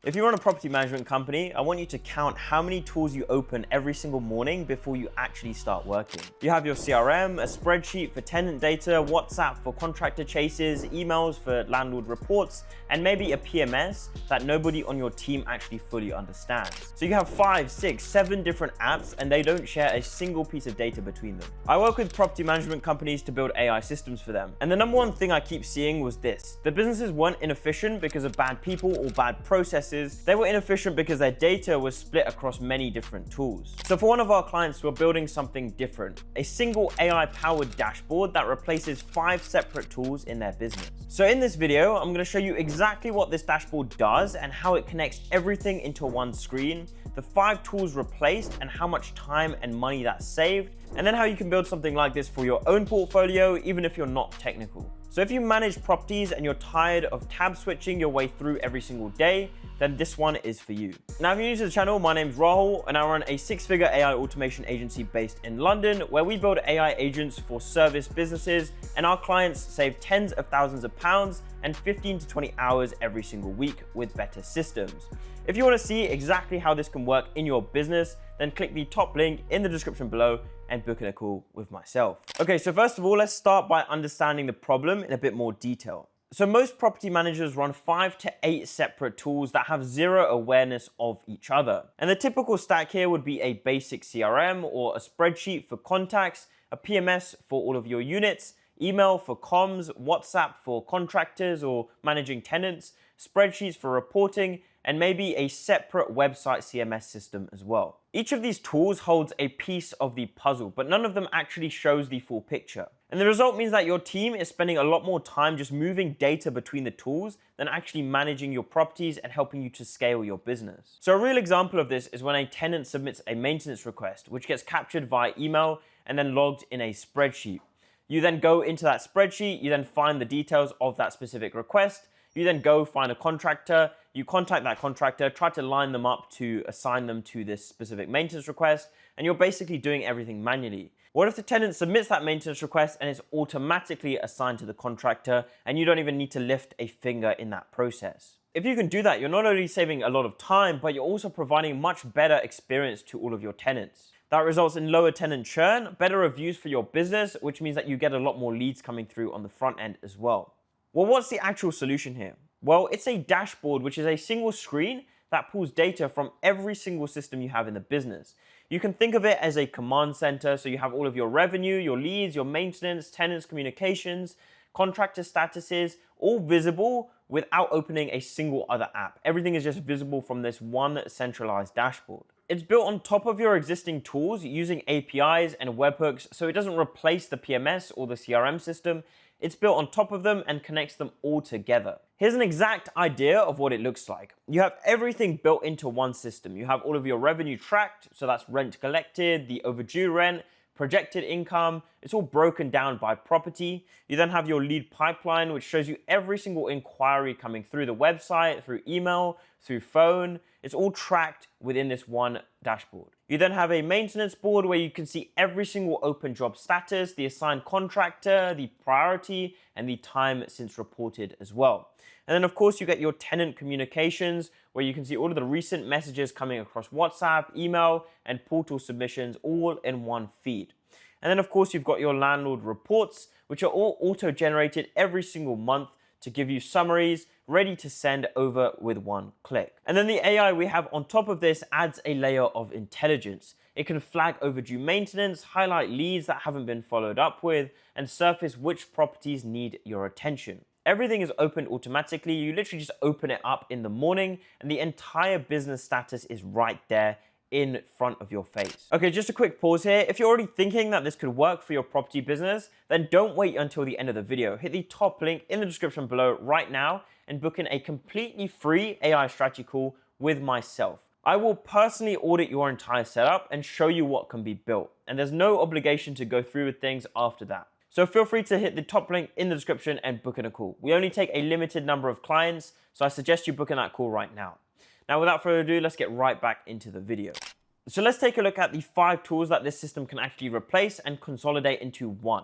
If you run a property management company, I want you to count how many tools you open every single morning before you actually start working. You have your CRM, a spreadsheet for tenant data, WhatsApp for contractor chases, emails for landlord reports, and maybe a PMS that nobody on your team actually fully understands. So you have 5, 6, 7 different apps and they don't share a single piece of data between them. I work with property management companies to build AI systems for them. And the number one thing I keep seeing was this. The businesses weren't inefficient because of bad people or bad processes. They were inefficient because their data was split across many different tools. So for one of our clients, we're building something different, a single AI-powered dashboard that replaces 5 separate tools in their business. So in this video, I'm going to show you exactly what this dashboard does and how it connects everything into one screen, the 5 tools replaced and how much time and money that's saved, and then how you can build something like this for your own portfolio, even if you're not technical. So if you manage properties and you're tired of tab switching your way through every single day, then this one is for you. Now, if you're new to the channel, my name's Rahul and I run a 6-figure AI automation agency based in London, where we build AI agents for service businesses, and our clients save tens of thousands of pounds and 15 to 20 hours every single week with better systems. If you want to see exactly how this can work in your business, then click the top link in the description below and book in a call with myself. Okay, so first of all, let's start by understanding the problem in a bit more detail. So most property managers run 5 to 8 separate tools that have zero awareness of each other. And the typical stack here would be a basic CRM or a spreadsheet for contacts, a PMS for all of your units, email for comms, WhatsApp for contractors or managing tenants, spreadsheets for reporting, and maybe a separate website CMS system as well. Each of these tools holds a piece of the puzzle, but none of them actually shows the full picture. And the result means that your team is spending a lot more time just moving data between the tools than actually managing your properties and helping you to scale your business. So a real example of this is when a tenant submits a maintenance request, which gets captured via email and then logged in a spreadsheet. You then go into that spreadsheet, you then find the details of that specific request, you then go find a contractor, you contact that contractor, try to line them up to assign them to this specific maintenance request, and you're basically doing everything manually. What if the tenant submits that maintenance request and it's automatically assigned to the contractor and you don't even need to lift a finger in that process? If you can do that, you're not only saving a lot of time, but you're also providing much better experience to all of your tenants. That results in lower tenant churn, better reviews for your business, which means that you get a lot more leads coming through on the front end as well. Well, what's the actual solution here? Well, it's a dashboard, which is a single screen that pulls data from every single system you have in the business. You can think of it as a command center, so you have all of your revenue, your leads, your maintenance, tenants, communications, contractor statuses, all visible without opening a single other app. Everything is just visible from this one centralized dashboard. It's built on top of your existing tools using APIs and webhooks, so it doesn't replace the PMS or the CRM system. It's built on top of them and connects them all together. Here's an exact idea of what it looks like. You have everything built into one system. You have all of your revenue tracked, so that's rent collected, the overdue rent, projected income. It's all broken down by property. You then have your lead pipeline, which shows you every single inquiry coming through the website, through email, through phone. It's all tracked within this one dashboard. You then have a maintenance board where you can see every single open job status, the assigned contractor, the priority, and the time since reported as well. And then of course you get your tenant communications where you can see all of the recent messages coming across WhatsApp, email, and portal submissions all in one feed. And then of course you've got your landlord reports, which are all auto-generated every single month to give you summaries ready to send over with one click. And then the AI we have on top of this adds a layer of intelligence. It can flag overdue maintenance, highlight leads that haven't been followed up with, and surface which properties need your attention. Everything is opened automatically. You literally just open it up in the morning and the entire business status is right there in front of your face. Okay, just a quick pause here. If you're already thinking that this could work for your property business, then don't wait until the end of the video. Hit the top link in the description below right now and book in a completely free AI strategy call with myself. I will personally audit your entire setup and show you what can be built. And there's no obligation to go through with things after that. So feel free to hit the top link in the description and book in a call. We only take a limited number of clients, so I suggest you book in that call right now. Now, without further ado, let's get right back into the video. So let's take a look at the 5 tools that this system can actually replace and consolidate into one.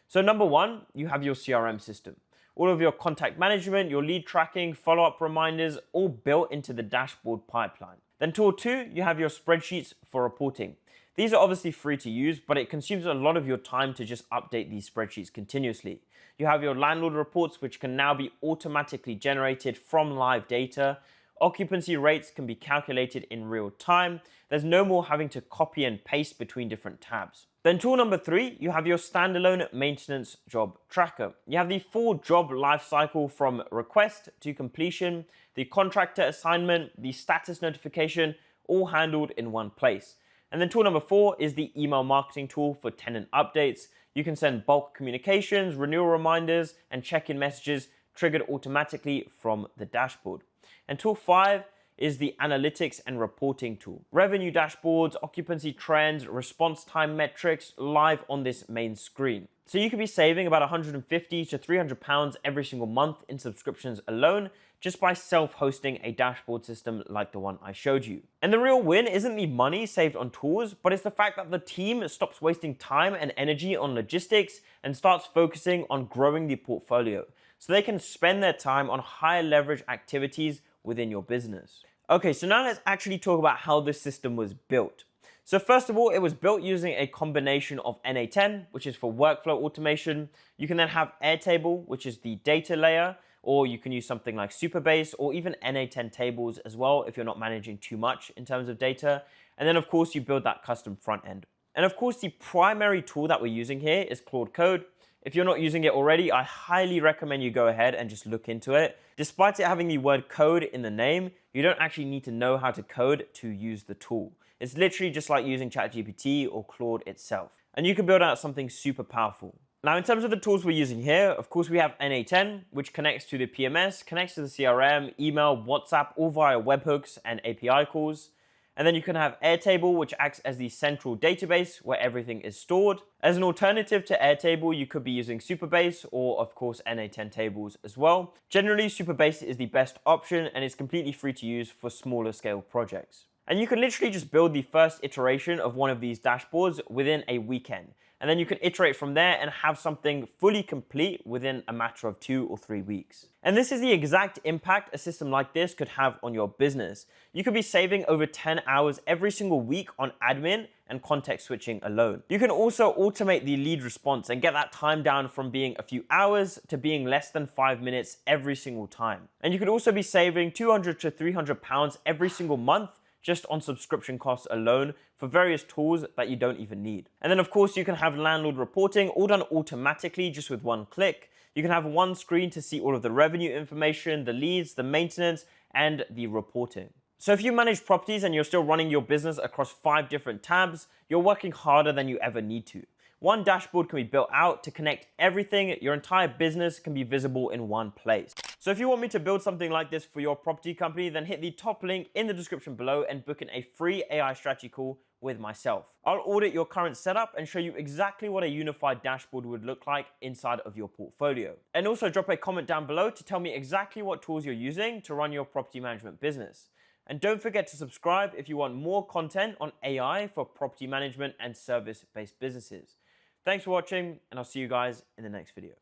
So number one, you have your CRM system. all of your contact management, your lead tracking, follow-up reminders, all built into the dashboard pipeline. Then tool 2, you have your spreadsheets for reporting. These are obviously free to use, but it consumes a lot of your time to just update these spreadsheets continuously. You have your landlord reports, which can now be automatically generated from live data. Occupancy rates can be calculated in real time. There's no more having to copy and paste between different tabs. Then tool number 3, you have your standalone maintenance job tracker. You have the full job lifecycle from request to completion, the contractor assignment, the status notification, all handled in one place. And then tool number 4 is the email marketing tool for tenant updates. You can send bulk communications, renewal reminders, and check-in messages triggered automatically from the dashboard. And tool 5 is the analytics and reporting tool. Revenue dashboards, occupancy trends, response time metrics live on this main screen. So you could be saving about 150 to 300 pounds every single month in subscriptions alone, just by self-hosting a dashboard system like the one I showed you. And the real win isn't the money saved on tools, but it's the fact that the team stops wasting time and energy on logistics and starts focusing on growing the portfolio, so they can spend their time on higher leverage activities within your business. Okay, so now let's actually talk about how this system was built. So first of all, it was built using a combination of NA10, which is for workflow automation. You can then have Airtable, which is the data layer, or you can use something like Supabase or even NA10 tables as well if you're not managing too much in terms of data. And then of course you build that custom front end. And of course the primary tool that we're using here is Claude Code. If you're not using it already, I highly recommend you go ahead and just look into it. Despite it having the word code in the name, you don't actually need to know how to code to use the tool. It's literally just like using ChatGPT or Claude itself. And you can build out something super powerful. Now, in terms of the tools we're using here, of course, we have NA10, which connects to the PMS, connects to the CRM, email, WhatsApp, all via webhooks and API calls. And then you can have Airtable, which acts as the central database where everything is stored. As an alternative to Airtable, you could be using Supabase or, of course, NA10 tables as well. Generally, Supabase is the best option and is completely free to use for smaller scale projects. And you can literally just build the first iteration of one of these dashboards within a weekend. And then you can iterate from there and have something fully complete within a matter of 2 or 3 weeks. And this is the exact impact a system like this could have on your business. You could be saving over 10 hours every single week on admin and context switching alone. You can also automate the lead response and get that time down from being a few hours to being less than 5 minutes every single time. And you could also be saving 200 to 300 pounds every single month just on subscription costs alone for various tools that you don't even need. And then of course you can have landlord reporting all done automatically just with one click. You can have one screen to see all of the revenue information, the leads, the maintenance, and the reporting. So if you manage properties and you're still running your business across 5 different tabs, you're working harder than you ever need to. One dashboard can be built out to connect everything. Your entire business can be visible in one place. So if you want me to build something like this for your property company, then hit the top link in the description below and book in a free AI strategy call with myself. I'll audit your current setup and show you exactly what a unified dashboard would look like inside of your portfolio. And also drop a comment down below to tell me exactly what tools you're using to run your property management business. And don't forget to subscribe if you want more content on AI for property management and service-based businesses. Thanks for watching, and I'll see you guys in the next video.